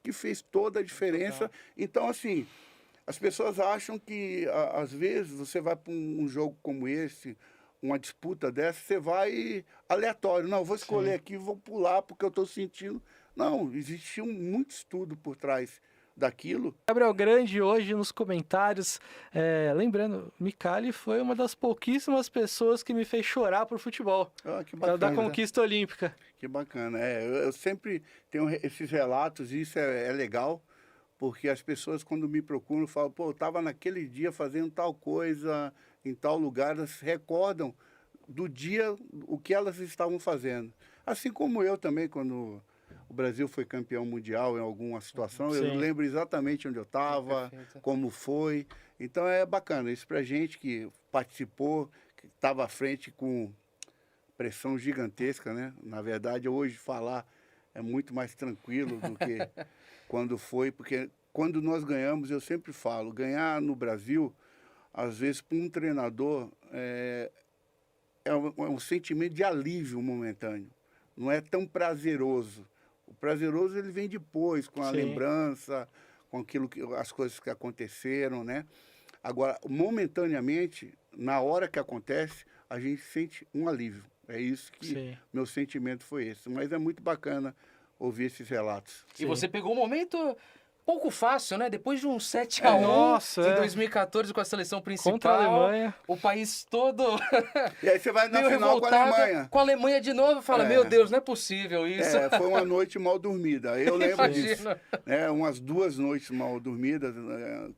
que fez toda a diferença. Total. Então, assim, as pessoas acham que, às vezes, você vai para um jogo como esse, uma disputa dessa, você vai aleatório. Não, vou escolher Sim. aqui, vou pular porque eu estou sentindo. Não, existia muito estudo por trás daquilo. Gabriel Grande hoje nos comentários, lembrando, Micali foi uma das pouquíssimas pessoas que me fez chorar por futebol, Ah, que por causa da bacana. conquista olímpica. Que bacana. Eu sempre tenho esses relatos e isso é legal, porque as pessoas, quando me procuram, falam, pô, eu estava naquele dia fazendo tal coisa, em tal lugar, elas se recordam do dia, o que elas estavam fazendo. Assim como eu também, quando o Brasil foi campeão mundial em alguma situação, eu Sim. lembro exatamente onde eu estava, Perfeito. como foi. Então é bacana, isso pra gente que participou, que estava à frente com pressão gigantesca, né? Na verdade, hoje falar é muito mais tranquilo do que quando foi, porque quando nós ganhamos, eu sempre falo, ganhar no Brasil, às vezes para um treinador é um sentimento de alívio momentâneo, não é tão prazeroso. O prazeroso ele vem depois, com a Sim. lembrança, com aquilo que as coisas que aconteceram, né? Agora, momentaneamente, na hora que acontece, a gente sente um alívio. É isso que Sim. meu sentimento foi esse. Mas é muito bacana ouvir esses relatos. E Sim. você pegou um momento pouco fácil, né? Depois de um 7-1 Nossa, em 2014 com a seleção principal. Contra a Alemanha. O país todo E aí você vai na meio final com a revoltado. Alemanha. Com a Alemanha de novo, fala, É. meu Deus, não é possível isso. Foi uma noite mal dormida. Eu lembro disso. Imagina. Umas 2 noites mal dormidas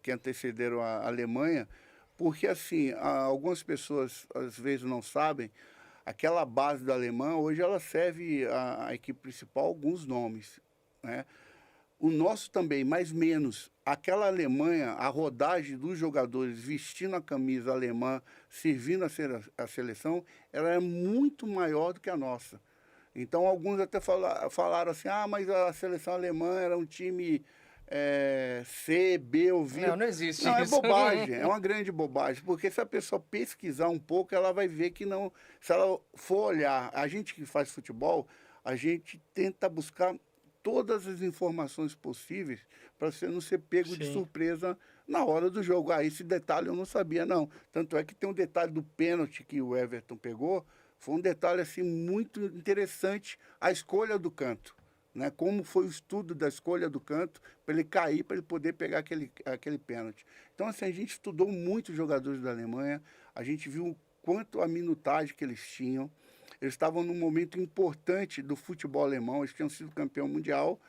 que antecederam a Alemanha, porque assim, algumas pessoas às vezes não sabem, aquela base da Alemanha, hoje ela serve a equipe principal alguns nomes, né? O nosso também, mais menos. Aquela Alemanha, a rodagem dos jogadores vestindo a camisa alemã, servindo a seleção, ela é muito maior do que a nossa. Então, alguns até falaram assim, mas a seleção alemã era um time C, B ou V. Não existe Não, é isso. bobagem, é uma grande bobagem, porque se a pessoa pesquisar um pouco, ela vai ver que não... Se ela for olhar, a gente que faz futebol, a gente tenta buscar todas as informações possíveis para você não ser pego de Sim. surpresa na hora do jogo. Esse detalhe eu não sabia, não. Tanto é que tem um detalhe do pênalti que o Everton pegou, foi um detalhe assim muito interessante, a escolha do canto, né? Como foi o estudo da escolha do canto para ele cair, para ele poder pegar aquele pênalti. Então, assim, a gente estudou muito os jogadores da Alemanha, a gente viu o quanto a minutagem que eles tinham. Eles estavam num momento importante do futebol alemão, eles tinham sido campeão mundial,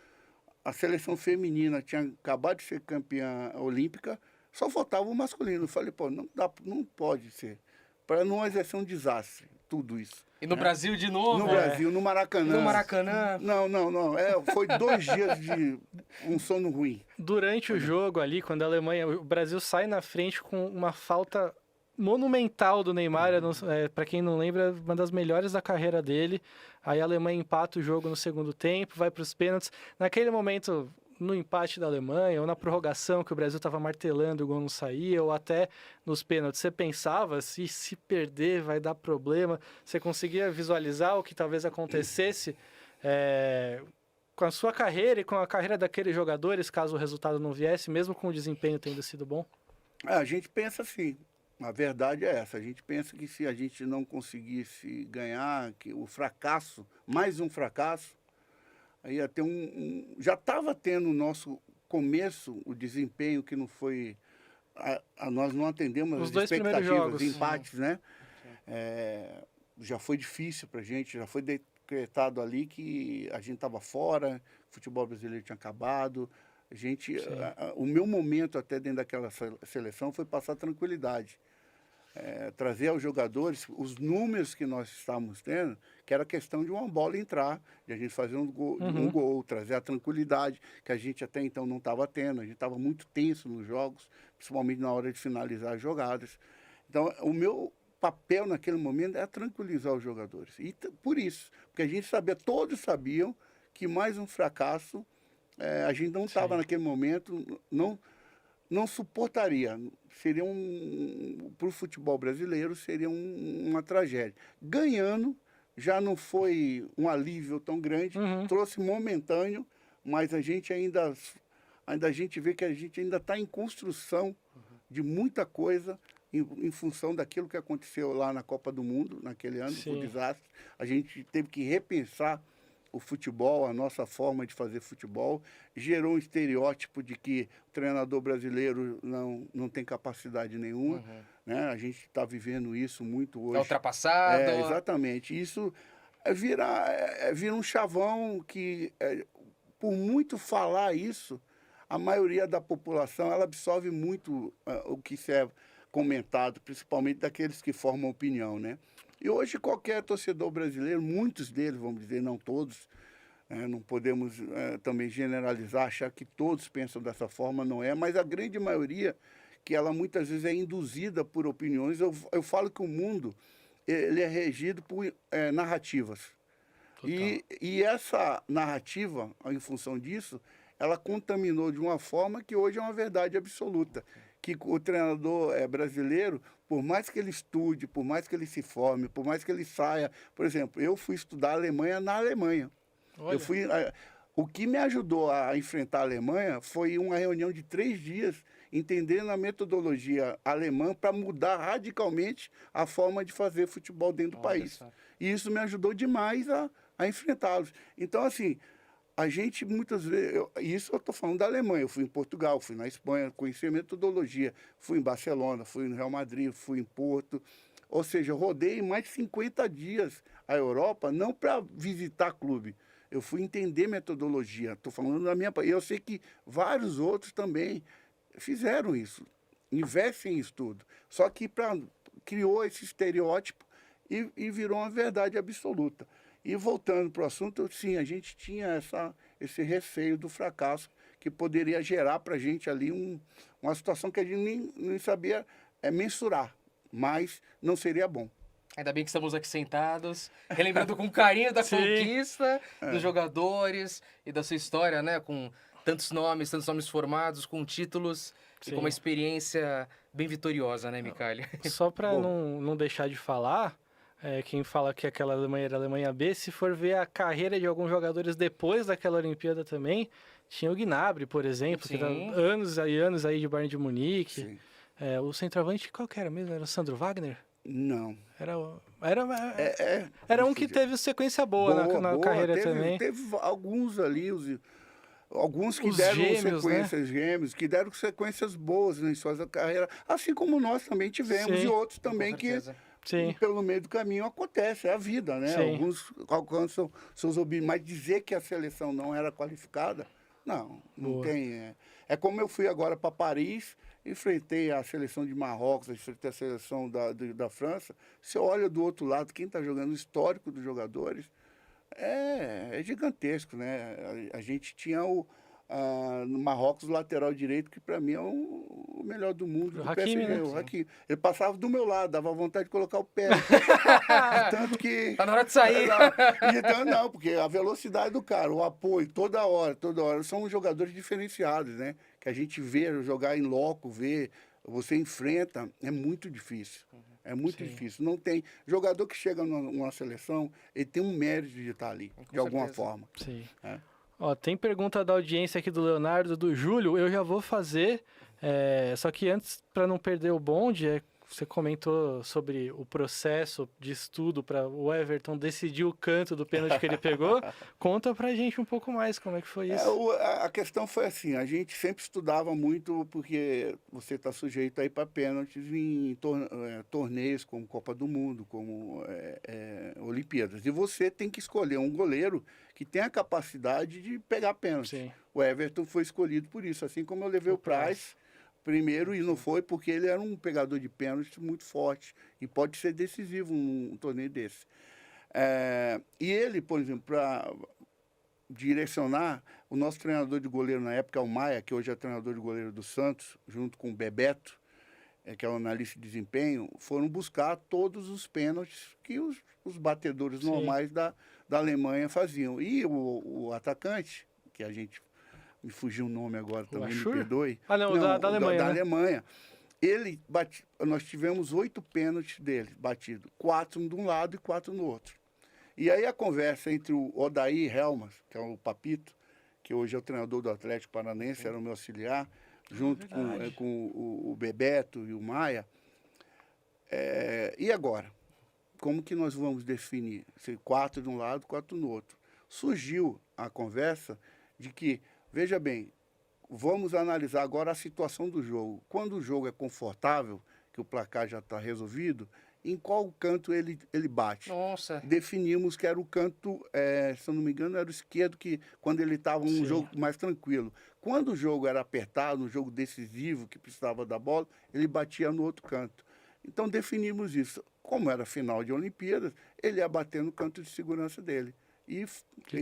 a seleção feminina tinha acabado de ser campeã olímpica, só faltava o masculino. Eu falei, pô, não pode ser, para não exercer um desastre, tudo isso. E no Brasil de novo? No Brasil, no Maracanã. No Maracanã? Não. Foi 2 dias de um sono ruim. Durante o jogo ali, quando o Brasil sai na frente com uma falta monumental do Neymar, para quem não lembra, uma das melhores da carreira dele. Aí a Alemanha empata o jogo no segundo tempo, vai para os pênaltis. Naquele momento, no empate da Alemanha, ou na prorrogação, que o Brasil estava martelando, o gol não saía, ou até nos pênaltis, você pensava, se perder vai dar problema? Você conseguia visualizar o que talvez acontecesse com a sua carreira e com a carreira daqueles jogadores, caso o resultado não viesse, mesmo com o desempenho tendo sido bom? A gente pensa assim, a verdade é essa, a gente pensa que se a gente não conseguisse ganhar, que o fracasso, mais um fracasso, aí ia ter já estava tendo o nosso começo, o desempenho que não foi... nós não atendemos Os as 2 primeiros expectativas, jogos. empates, né? Já foi difícil para a gente, já foi decretado ali que a gente estava fora, o futebol brasileiro tinha acabado. O meu momento até dentro daquela seleção foi passar tranquilidade. Trazer aos jogadores os números que nós estávamos tendo, que era questão de uma bola entrar, de a gente fazer um gol, trazer a tranquilidade que a gente até então não estava tendo. A gente estava muito tenso nos jogos, principalmente na hora de finalizar as jogadas. Então, o meu papel naquele momento era tranquilizar os jogadores. E por isso, porque a gente sabia, todos sabiam que mais um fracasso, a gente não estava naquele momento, não suportaria. Seria para o futebol brasileiro, seria uma tragédia. Ganhando, já não foi um alívio tão grande, trouxe momentâneo, mas a gente ainda a gente vê que a gente ainda está em construção de muita coisa em função daquilo que aconteceu lá na Copa do Mundo, naquele ano, foi um Sim. desastre. A gente teve que repensar o futebol, a nossa forma de fazer futebol. Gerou um estereótipo de que o treinador brasileiro não tem capacidade nenhuma. Né? A gente está vivendo isso muito hoje. É ultrapassado. Exatamente. Isso vira um chavão que, por muito falar isso, a maioria da população ela absorve muito o que é comentado, principalmente daqueles que formam opinião, né? E hoje qualquer torcedor brasileiro, muitos deles, vamos dizer, não todos, não podemos também generalizar, achar que todos pensam dessa forma, não é, mas a grande maioria, que ela muitas vezes é induzida por opiniões. Eu falo que o mundo ele é regido por narrativas. E essa narrativa, em função disso, ela contaminou de uma forma que hoje é uma verdade absoluta. Que o treinador brasileiro, por mais que ele estude, por mais que ele se forme, por mais que ele saia... Por exemplo, eu fui estudar Alemanha na Alemanha. Olha. O que me ajudou a enfrentar a Alemanha foi uma reunião de 3 dias, entendendo a metodologia alemã para mudar radicalmente a forma de fazer futebol dentro do país. Só. E isso me ajudou demais a enfrentá-los. Então, assim, a gente muitas vezes... Isso eu estou falando da Alemanha. Eu fui em Portugal, fui na Espanha, conheci a metodologia. Fui em Barcelona, fui no Real Madrid, fui em Porto. Ou seja, eu rodei mais de 50 dias a Europa, não para visitar clube. Eu fui entender metodologia. Estou falando da minha... Eu sei que vários outros também fizeram isso. Investem em estudo. Só que criou esse estereótipo e virou uma verdade absoluta. E voltando para o assunto, sim, a gente tinha esse receio do fracasso que poderia gerar para a gente ali uma situação que a gente nem sabia mensurar, mas não seria bom. Ainda bem que estamos aqui sentados, relembrando com carinho da conquista dos jogadores e da sua história, né? Com tantos nomes formados, com títulos e com uma experiência bem vitoriosa, né, Micali? Só para não deixar de falar... quem fala que aquela Alemanha era a Alemanha B, se for ver a carreira de alguns jogadores depois daquela Olimpíada também, tinha o Gnabry, por exemplo, que tá anos aí de Bayern de Munique. O centroavante, qual que era mesmo? Era o Sandro Wagner? Não. Era um que teve sequência boa na carreira também. Teve alguns ali, alguns que Os deram gêmeos, sequências gêmeos, que deram sequências boas em sua carreira, assim como nós também tivemos, e outros também que... Sim. Pelo meio do caminho acontece, é a vida, né? Sim. Alguns alcançam seus objetivos, mas dizer que a seleção não era qualificada, não tem. É como eu fui agora para Paris, enfrentei a seleção de Marrocos, enfrentei a seleção da França. Você olha do outro lado, quem está jogando, o histórico dos jogadores é gigantesco, né? A gente tinha no Marrocos, o lateral direito, que para mim é o melhor do mundo. O Hakimi, né? O Hakimi. Ele passava do meu lado, dava vontade de colocar o pé. Tanto que... Tá na hora de sair. Então, não, porque a velocidade do cara, o apoio, toda hora, são jogadores diferenciados, né? Que a gente vê jogar em loco, você enfrenta, é muito difícil. É muito difícil. Não tem... Jogador que chega numa seleção, ele tem um mérito de estar ali, de alguma forma. Sim. É. Ó, tem pergunta da audiência aqui do Leonardo, do Júlio, eu já vou fazer, só que antes, para não perder o bonde, você comentou sobre o processo de estudo para o Everton decidir o canto do pênalti que ele pegou. Conta pra gente um pouco mais como é que foi isso. A questão foi assim, a gente sempre estudava muito porque você está sujeito a ir para pênaltis em torneios como Copa do Mundo, como Olimpíadas. E você tem que escolher um goleiro que tem a capacidade de pegar pênalti. Sim. O Everton foi escolhido por isso, assim como eu levei o Price primeiro, e não foi porque ele era um pegador de pênalti muito forte e pode ser decisivo num torneio desse. E ele, por exemplo, para direcionar, o nosso treinador de goleiro na época, o Maia, que hoje é treinador de goleiro do Santos, junto com o Bebeto, que é o analista de desempenho, foram buscar todos os pênaltis que os batedores normais da Alemanha faziam. E o atacante, que a gente... Me fugiu o nome agora também, me perdoe. Ah, não, da Alemanha. Da né? Alemanha. Nós tivemos 8 pênaltis dele batidos. 4 de um lado e 4 no outro. E aí a conversa entre o Odair Helmas, que é o Papito, que hoje é o treinador do Atlético Paranaense, era o meu auxiliar, junto com o Bebeto e o Maia. E agora? Como que nós vamos definir? Se 4 de um lado, 4 no outro. Surgiu a conversa de que, veja bem, vamos analisar agora a situação do jogo. Quando o jogo é confortável, que o placar já está resolvido, em qual canto ele bate? Nossa. Definimos que era o canto, se eu não me engano, era o esquerdo, que quando ele estava um jogo mais tranquilo. Quando o jogo era apertado, um jogo decisivo, que precisava da bola, ele batia no outro canto. Então definimos isso. Como era final de Olimpíadas, ele ia bater no canto de segurança dele. E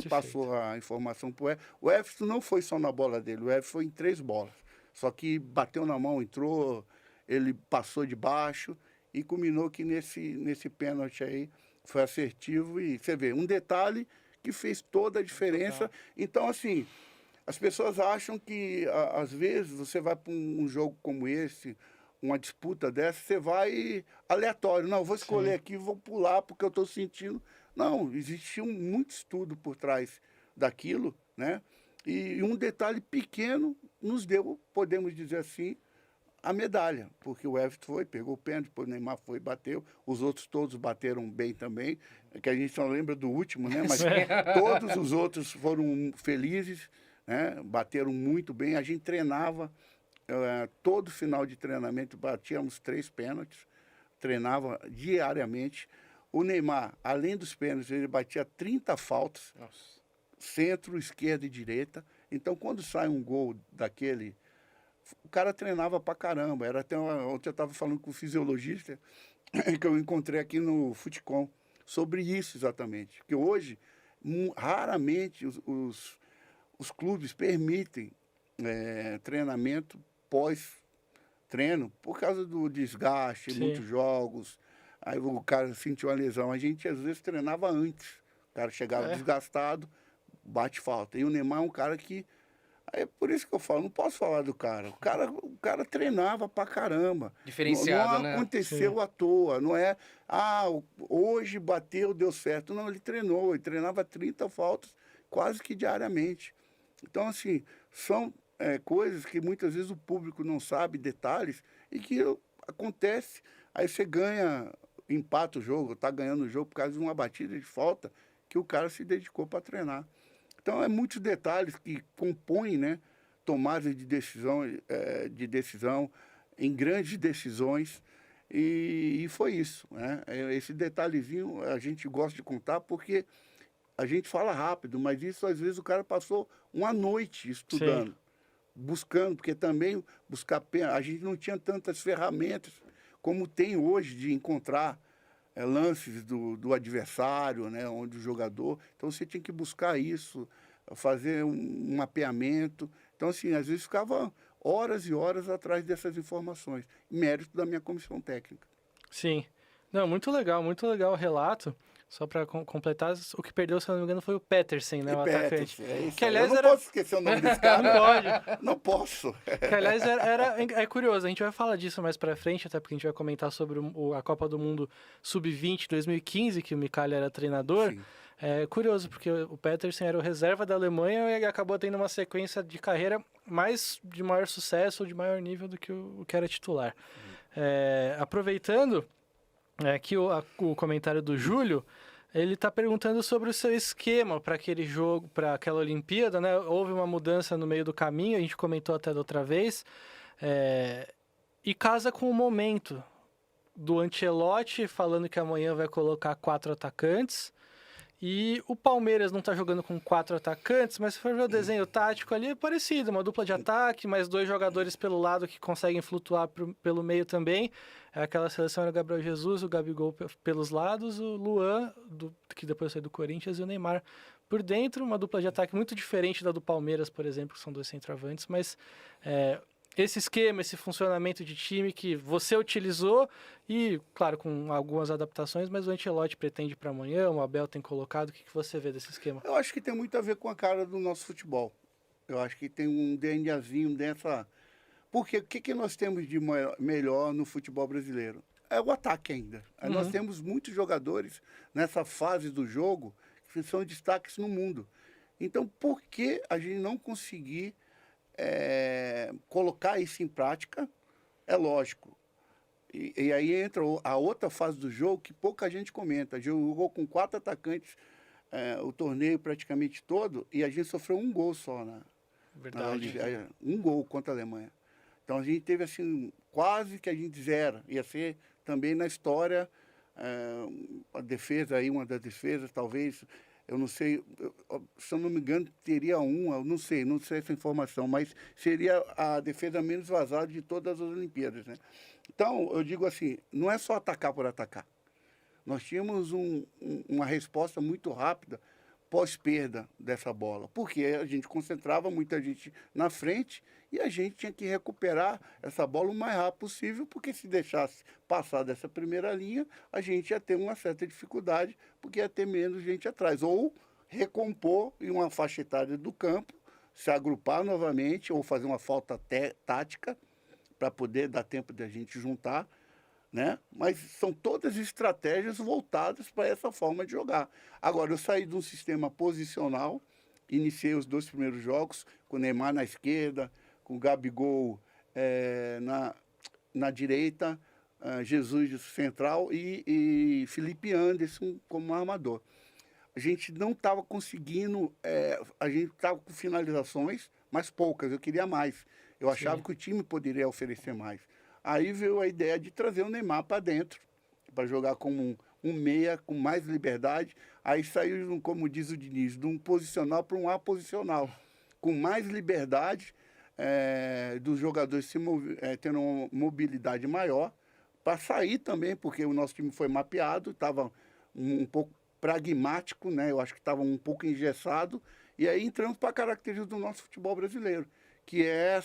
passou a informação para o Everton. O Everton não foi só na bola dele, o Everton foi em 3 bolas. Só que bateu na mão, entrou, ele passou de baixo e culminou que nesse pênalti aí foi assertivo. E você vê, um detalhe que fez toda a diferença. Total. Então, assim, as pessoas acham que, às vezes, você vai para um jogo como esse, uma disputa dessa, você vai aleatório. Não, vou escolher aqui, vou pular porque eu estou sentindo. Não, existia muito estudo por trás daquilo, né? E um detalhe pequeno nos deu, podemos dizer assim, a medalha, porque o Everton foi, pegou o pênalti, depois o Neymar foi e bateu, os outros todos bateram bem também, que a gente só lembra do último, né? Mas todos os outros foram felizes, né? Bateram muito bem, a gente treinava, todo final de treinamento batíamos 3 pênaltis, treinava diariamente. O Neymar, além dos pênaltis, ele batia 30 faltas, Nossa. centro, esquerda e direita. Então, quando sai um gol daquele, o cara treinava pra caramba. Era até ontem eu estava falando com o fisiologista que eu encontrei aqui no Futecom sobre isso exatamente. Porque hoje, raramente os clubes permitem treinamento pós-treino por causa do desgaste, muitos jogos. Aí o cara sentiu a lesão. A gente, às vezes, treinava antes. O cara chegava desgastado, bate falta. E o Neymar é um cara que... É por isso que eu falo, não posso falar do cara. O cara treinava pra caramba. Diferenciado, não né? aconteceu à toa. Não é, hoje bateu, deu certo. Não, ele treinava 30 faltas quase que diariamente. Então, assim, são coisas que muitas vezes o público não sabe, detalhes, e que acontece. Aí você ganha, empata o jogo, está ganhando o jogo por causa de uma batida de falta que o cara se dedicou para treinar. Então, muitos detalhes que compõem, né, tomadas de decisão em grandes decisões, e foi isso, né? Esse detalhezinho a gente gosta de contar porque a gente fala rápido, mas isso às vezes o cara passou uma noite estudando, buscando, porque também a gente não tinha tantas ferramentas como tem hoje de encontrar lances do adversário, né, onde o jogador... Então, você tinha que buscar isso, fazer um mapeamento. Então, assim, às vezes ficava horas e horas atrás dessas informações, mérito da minha comissão técnica. Sim. Não, muito legal o relato. Só para completar, o que perdeu, se eu não me engano, foi o Petersen, né? O atacante. Que, aliás, eu não posso esquecer o nome desse cara. Não pode. Não posso. Que, aliás, é curioso. A gente vai falar disso mais para frente, até porque a gente vai comentar sobre a Copa do Mundo Sub-20 2015, que o Michalek era treinador. Sim. É curioso, porque o Petersen era o reserva da Alemanha e acabou tendo uma sequência de carreira de maior sucesso, de maior nível do que o que era titular. Aproveitando... Aqui o comentário do Júlio, ele está perguntando sobre o seu esquema para aquele jogo, para aquela Olimpíada, né? Houve uma mudança no meio do caminho, a gente comentou até da outra vez, e casa com o momento do Ancelotti falando que amanhã vai colocar 4 atacantes, e o Palmeiras não está jogando com 4 atacantes, mas se for ver o desenho tático ali, é parecido, uma dupla de ataque, mais 2 jogadores pelo lado que conseguem flutuar pelo meio também. Aquela seleção era o Gabriel Jesus, o Gabigol pelos lados, o Luan, que depois saiu do Corinthians, e o Neymar por dentro. Uma dupla de ataque muito diferente da do Palmeiras, por exemplo, que são 2 centroavantes, mas esse esquema, esse funcionamento de time que você utilizou e, claro, com algumas adaptações, mas o Ancelotti pretende para amanhã, o Abel tem colocado. O que você vê desse esquema? Eu acho que tem muito a ver com a cara do nosso futebol. Eu acho que tem um DNAzinho dessa... Porque o que nós temos de melhor no futebol brasileiro? É o ataque ainda. Nós temos muitos jogadores nessa fase do jogo que são destaques no mundo. Então, por que a gente não conseguir colocar isso em prática? É lógico. E aí entra a outra fase do jogo que pouca gente comenta. Jogou com 4 atacantes o torneio praticamente todo e a gente sofreu um gol só Verdade. um gol contra a Alemanha. Então a gente teve assim, quase que a gente zera. Ia ser também na história a defesa aí, uma das defesas, talvez, eu não sei, se eu não me engano, teria eu não sei essa informação, mas seria a defesa menos vazada de todas as Olimpíadas, né? Então, eu digo assim, não é só atacar por atacar. Nós tínhamos uma resposta muito rápida pós-perda dessa bola, porque a gente concentrava muita gente na frente e a gente tinha que recuperar essa bola o mais rápido possível, porque se deixasse passar dessa primeira linha, a gente ia ter uma certa dificuldade, porque ia ter menos gente atrás. Ou recompor em uma faixa etária do campo, se agrupar novamente, ou fazer uma falta tática, para poder dar tempo de a gente juntar, né? Mas são todas estratégias voltadas para essa forma de jogar. Agora, eu saí de um sistema posicional, iniciei os 2 primeiros jogos com o Neymar na esquerda, com o Gabigol na direita, Jesus central e Felipe Anderson como armador. A gente não estava conseguindo, a gente estava com finalizações, mas poucas, eu queria mais. Eu achava que o time poderia oferecer mais. Aí veio a ideia de trazer o Neymar para dentro, para jogar como um meia, com mais liberdade. Aí saiu, como diz o Diniz, de um posicional para um aposicional, com mais liberdade dos jogadores tendo uma mobilidade maior, para sair também, porque o nosso time foi mapeado, estava um pouco pragmático, né? Eu acho que estava um pouco engessado, e aí entramos para a característica do nosso futebol brasileiro, que é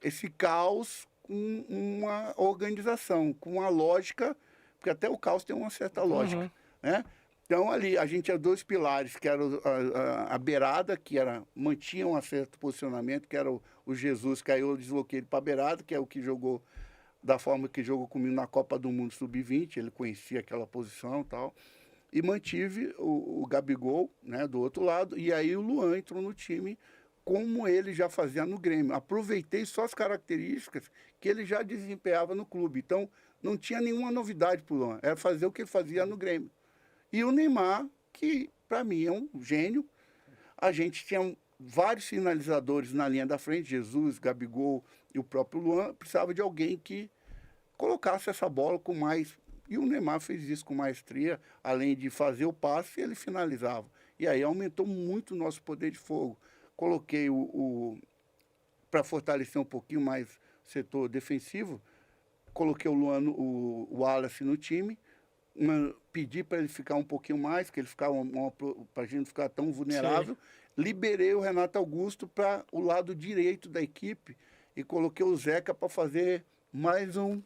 esse caos com uma organização, com uma lógica, porque até o caos tem uma certa lógica, né? Então, ali, a gente tinha 2 pilares, que era a beirada, que mantinha um certo posicionamento, que era o Jesus, que aí eu desloquei ele para a beirada, que é o que jogou da forma que jogou comigo na Copa do Mundo Sub-20, ele conhecia aquela posição e tal, e mantive o Gabigol, né, do outro lado, e aí o Luan entrou no time, como ele já fazia no Grêmio. Aproveitei só as características que ele já desempenhava no clube. Então, não tinha nenhuma novidade para o Luan, era fazer o que ele fazia no Grêmio. E o Neymar, que para mim é um gênio, a gente tinha vários finalizadores na linha da frente, Jesus, Gabigol e o próprio Luan, precisava de alguém que colocasse essa bola com mais... E o Neymar fez isso com maestria, além de fazer o passe, ele finalizava. E aí aumentou muito o nosso poder de fogo. Coloquei para fortalecer um pouquinho mais o setor defensivo, coloquei o Luan, o Wallace no time, pedi para ele ficar um pouquinho mais, que ele ficava para a gente não ficar tão vulnerável. Sim. Liberei o Renato Augusto para o lado direito da equipe e coloquei o Zeca para fazer mais um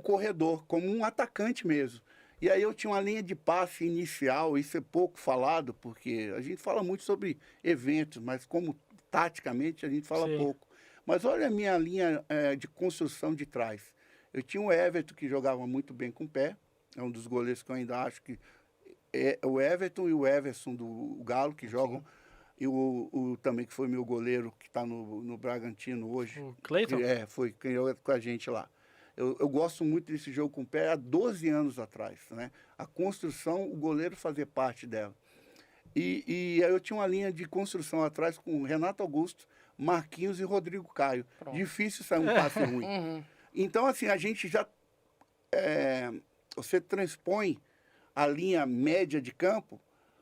corredor, como um atacante mesmo. E aí eu tinha uma linha de passe inicial, isso é pouco falado, porque a gente fala muito sobre eventos, mas como taticamente a gente fala pouco. Mas olha a minha linha de construção de trás. Eu tinha o Everton, que jogava muito bem com o pé, é um dos goleiros que eu ainda acho que... o Everton e o Everson do Galo, que jogam, e o também que foi meu goleiro, que está no Bragantino hoje. O Cleiton? Foi quem joga com a gente lá. Eu gosto muito desse jogo com o pé há 12 anos atrás, né? A construção, o goleiro fazer parte dela. E aí eu tinha uma linha de construção atrás com Renato Augusto, Marquinhos e Rodrigo Caio. Pronto. Difícil sair um passe ruim. Então, assim, a gente já... você transpõe a linha média de campo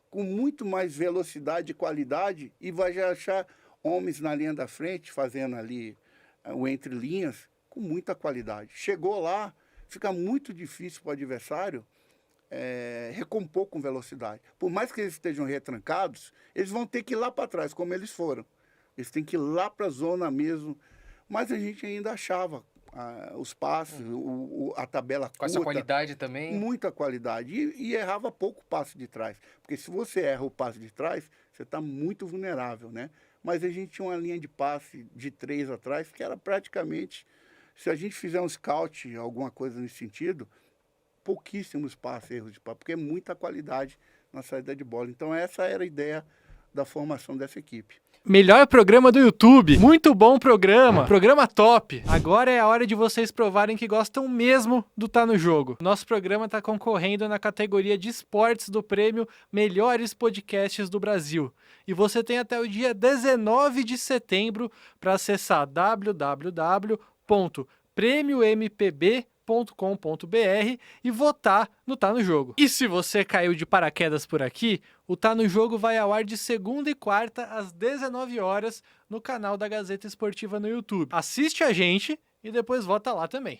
com muito mais velocidade e qualidade e vai já achar homens na linha da frente, fazendo ali o entre linhas, com muita qualidade. Chegou lá, fica muito difícil para o adversário recompor com velocidade. Por mais que eles estejam retrancados, eles vão ter que ir lá para trás, como eles foram. Eles têm que ir lá para a zona mesmo. Mas a gente ainda achava os passes, a tabela curta. Com essa qualidade também? Muita qualidade. E errava pouco o passe de trás. Porque se você erra o passe de trás, você está muito vulnerável, né? Mas a gente tinha uma linha de passe de 3 atrás que era praticamente... Se a gente fizer um scout, alguma coisa nesse sentido, pouquíssimos passes, erros de passe, porque é muita qualidade na saída de bola. Então essa era a ideia da formação dessa equipe. Melhor programa do YouTube. Muito bom programa. Programa top. Agora é a hora de vocês provarem que gostam mesmo do Tá no Jogo. Nosso programa está concorrendo na categoria de esportes do prêmio Melhores Podcasts do Brasil. E você tem até o dia 19 de setembro para acessar www.premiompb.com.br e votar no Tá no Jogo. E se você caiu de paraquedas por aqui, o Tá no Jogo vai ao ar de segunda e quarta às 19 horas no canal da Gazeta Esportiva no YouTube. Assiste a gente e depois vota lá também.